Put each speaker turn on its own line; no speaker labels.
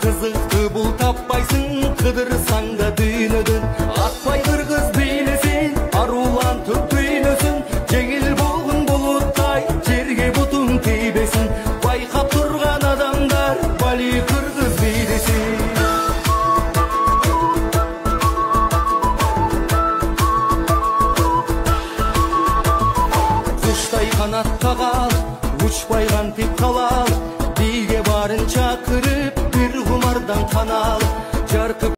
Қызықты бұл таппайсың, қыдырсаң да дүйнөдөн. Атпай қырғыз бейлесен, арулантып түйнөсүн. Жеңіл болғын бұлыттай, жерге бұтың тейбесін. Байқап тұрған адамдар, бали қырғыз бейлесен. Құштай қанат қағал, учпай қантип қалал. Биге барын чакырып, бір құмардан қанал.